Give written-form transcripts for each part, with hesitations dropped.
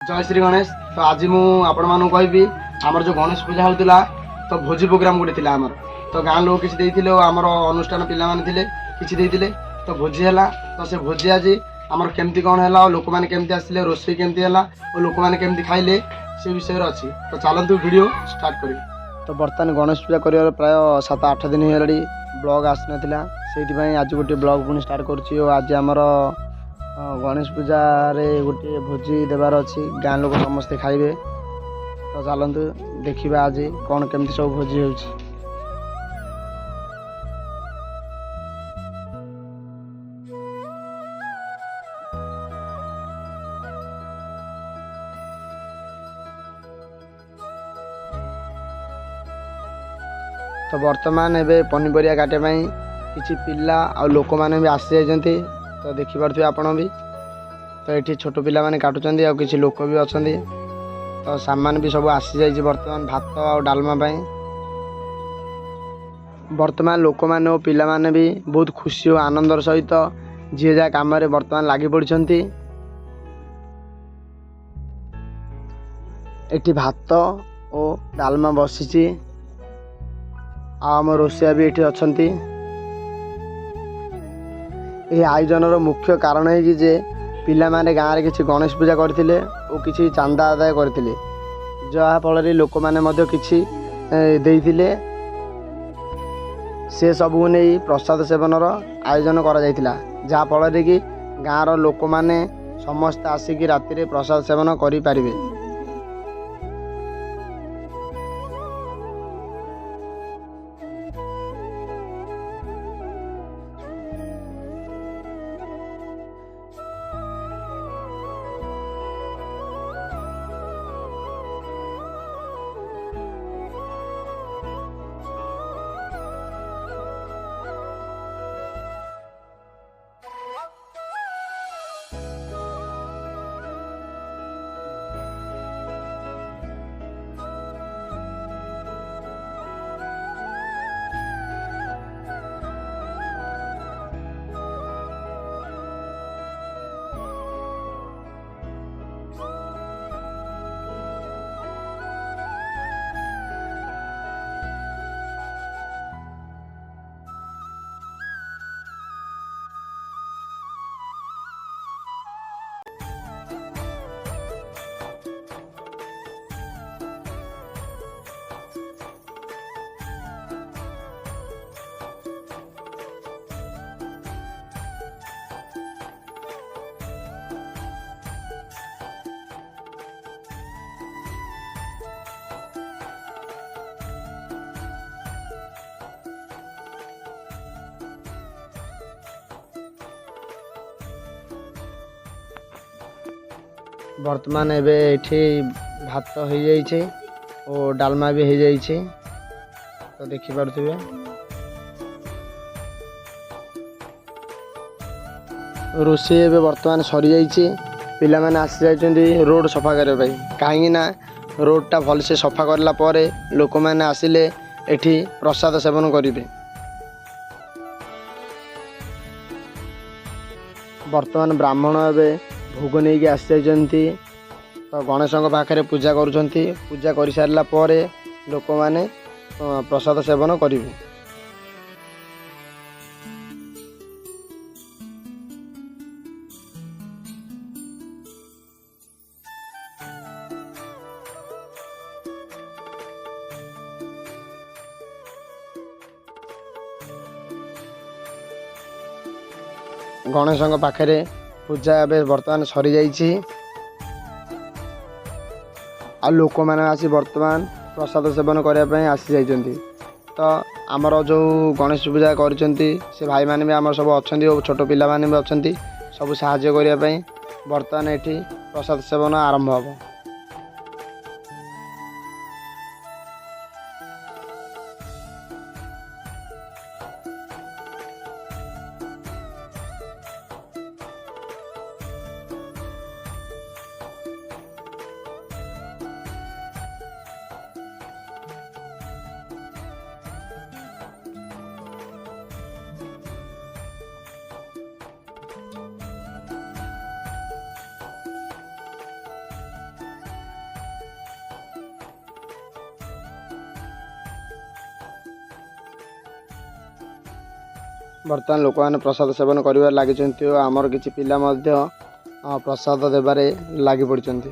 जय श्री गणेश। तो आज मु आपण मानू कहबी आमर जो गणेश पूजा होता तो भोजी प्रोग्राम गोटे थी आमर तो गाँ लोक किसी आमर अनुष्ठान पिला किसी तो भोजी है तो से भोजी आज आमर केमती कौन है लोक मैंने केमती आसले रोषे केमती है और लोक मैंने केमती खाइले से विषय अच्छी। तो चलतु वीडियो स्टार्ट कर। तो बर्तमान गणेश पूजा कर प्राय 7-8 दिन है ब्लॉग आसी नाला से आज गोटे ब्लॉग पुणी स्टार्ट कर। आज आमर गणेश पूजा रे गोटे भोजी देवार अच्छी गाँ लोक समस्ते खाइबे। तो चलतु देखा आज कौन केमती सब भोजी हो। तो बर्तमान एबे पनीपरिया काटे किसी पिला आ लोक मैंने भी आसी जाती तो देखिपे आपण भी। तो ये छोट पिला माने काटुचंदी आ किसी लोक भी अच्छा। तो सामान भी सब आसी जाइए बर्तमान भात आ डालमा पाई। बर्तमान लोक मैंने और पिला माने भी बहुत खुशी और आनंदर सहित जी जा काम बर्तमान लगी पड़ती। एटी भात और डालमा बसी आम रोषिया भी ये अच्छा। यह आयोजन मुख्य कारण है कि जे पिला माने गाँव में किसी गणेश पूजा करते और किसी चांदा आदाय करते जहाँफल लोक मैंने किसी देइथिले से सबू नहीं प्रसाद सेवनर आयोजन करा जहाँफल कि गाँव लोक मैंने समस्त आसिक राति प्रसाद सेवन करें। बर्तमान एबे एठी भात हो जाइए और डालमा भी हो जाइए। तो देखि पारुथिबे रोषे एबे बर्तमान सरी जाइए। पिला माने आसी जाइछन्ती रोड सफा करबा कहीं ना रोडटा भल से सफा करला परे लोक मैंने आसिले एठी प्रसाद सेवन करिवे। बर्तमान ब्राह्मण एबे भोग नहीं कि आसी जाइछन्ती तो गणेश पाखे पूजा करुछन्ती। पूजा कर सारा पर लोक मैंने प्रसाद सेवन करिवे। गणेश पाखे पूजा ए बर्तमान सरी जाइए आ लोक मैंने आसी बर्तमान प्रसाद सेवन करने आसी जाइछन्ती। तो आमर जो गणेश पूजा करछन्ती से भाई माने भी आमर सब अच्छी और छोट पिला माने भी अच्छी सब साहाय्य करने बर्तमान एठी प्रसाद सेवन आरंभ हो। ବର୍ତ୍ତମାନ ଲୋକମାନେ ପ୍ରସାଦ ସେବନ କରିବାରେ ଲାଗିଛନ୍ତି ଓ ଆମର କିଛି ପିଲା ମଧ୍ୟ ପ୍ରସାଦ ଦେବାରେ ଲାଗି ପଡ଼ିଛନ୍ତି।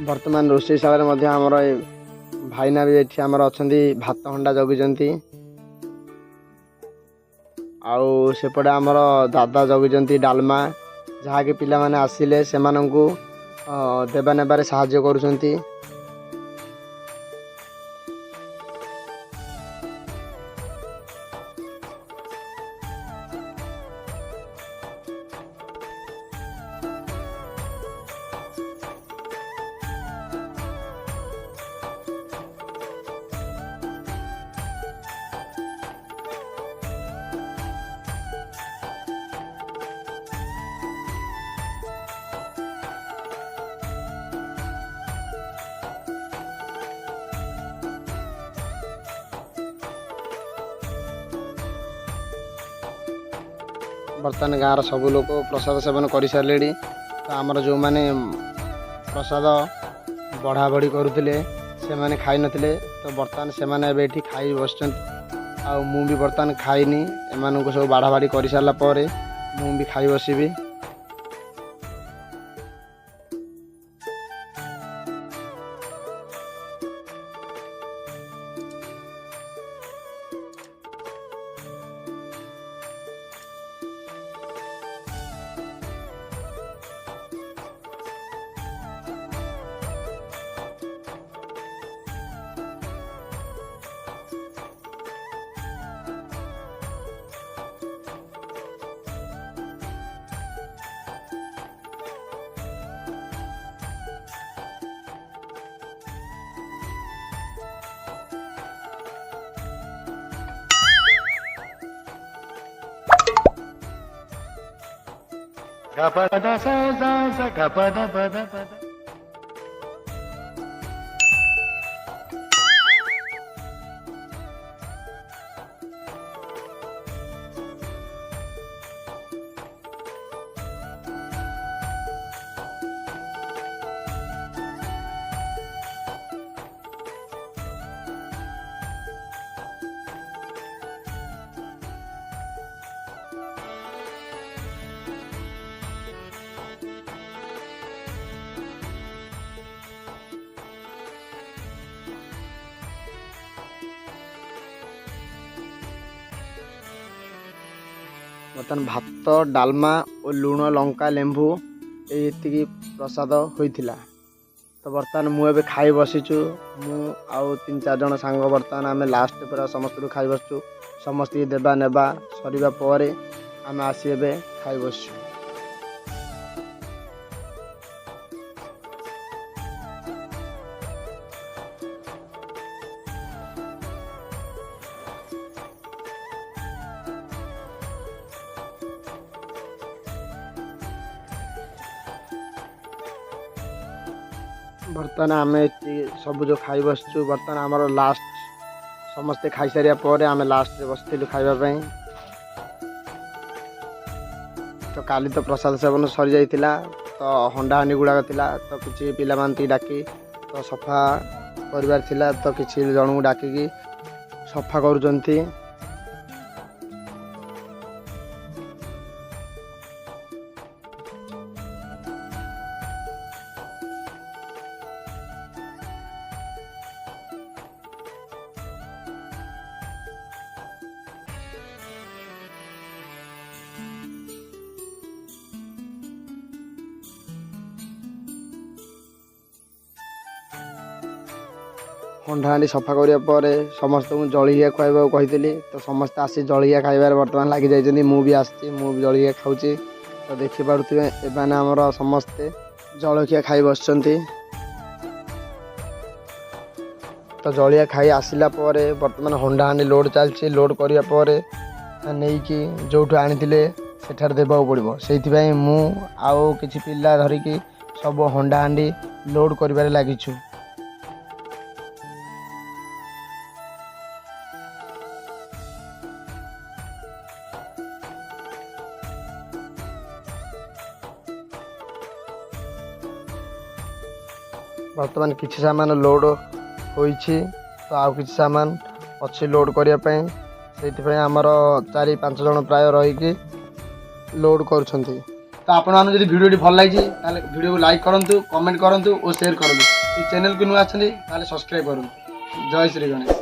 ବର୍ତ୍ତମାନ ରୋଷେଇଶାଳରେ ମଧ୍ୟ ଆମର ଭାଇନା ବି ଏଠି ଆମର ଅଛନ୍ତି, ଭାତ ହଣ୍ଡା ଜଗିଛନ୍ତି। ଆଉ ସେପଟେ ଆମର ଦାଦା ଜଗିଛନ୍ତି ଡାଲମା, ଯାହାକି ପିଲାମାନେ ଆସିଲେ ସେମାନଙ୍କୁ ଦେବା ନେବାରେ ସାହାଯ୍ୟ କରୁଛନ୍ତି। ବର୍ତ୍ତମାନ ଗାଁର ସବୁ ଲୋକ ପ୍ରସାଦ ସେବନ କରିସାରିଲେଣି। ତ ଆମର ଯେଉଁମାନେ ପ୍ରସାଦ ବଢ଼ା ବଢ଼ି କରୁଥିଲେ ସେମାନେ ଖାଇନଥିଲେ, ତ ବର୍ତ୍ତମାନ ସେମାନେ ଏବେ ଏଠି ଖାଇ ବସିଛନ୍ତି। ଆଉ ମୁଁ ବି ବର୍ତ୍ତମାନ ଖାଇନି, ଏମାନଙ୍କୁ ସବୁ ବାଢ଼ା ବାଢ଼ି କରିସାରିଲା ପରେ ମୁଁ ବି ଖାଇ ବସିବି। ବର୍ତ୍ତମାନ ଭାତ, ଡାଲମା ଓ ଲୁଣ ଲଙ୍କା ଲେମ୍ବୁ ଏତିକି ପ୍ରସାଦ ହୋଇଥିଲା। तो बर्तमान मुझे खाई बसीचु मु आउ 3-4 जन सांग बर्तमान आम लास्ट पूरा समस्त खाई बसचु समस्त देवा नेबा सरिबा पर आम आसी एबे खाई बसचु। बर्तमान आम सब जो खाई बसचु बर्तमान आमर लास्ट समस्ते खाई सारिया पर आम लास्ट बसलु खावाई। तो काली तो प्रसाद सेवन सरी जाइतिला तो हंडा हांडी गुड़ाक थिला तो किसी पिला मानती डाकी तो सफा करिवार थिला तो किसी जन को डाकिकी सफा करुचंती। हंडा हांडी सफा करिया पर समस्त को जलिया खुआबा कही तो समस्त आसी जलिया खाइबार बर्तमान लगी जाइछन्ती मु भी आसी मु भी जलिया खाऊची। तो देखि पारुथिबे एबाने हमर समस्ते जलखिया खाई बसचन्ती। तो जलिया खाई आसिला पर बर्तमान हंडा हांडी लोड चलछि लोड करिया पर नहीं कि जोठु आनिथिले सेठार देबाक पड़िबो सेइथिबाई मु आउ किछि पिल्ला धरिकी सब हंडा हांडी लोड करिबारे लागिछु। बर्तमान किसी सामान लोड होइछि तो आउ किसी सामान अच्छी लोड करने से आमर 4-5 जन प्राय रहीकि लोड करुछन्ति। तो आपण मानु जदि वीडियो भल लगी वीडियो को लाइक करंतु कमेंट करंतु और शेयर करंतु। इस चैनल को नुआ आछन्ति ताले सब्सक्राइब करंतु। जय श्री गणेश।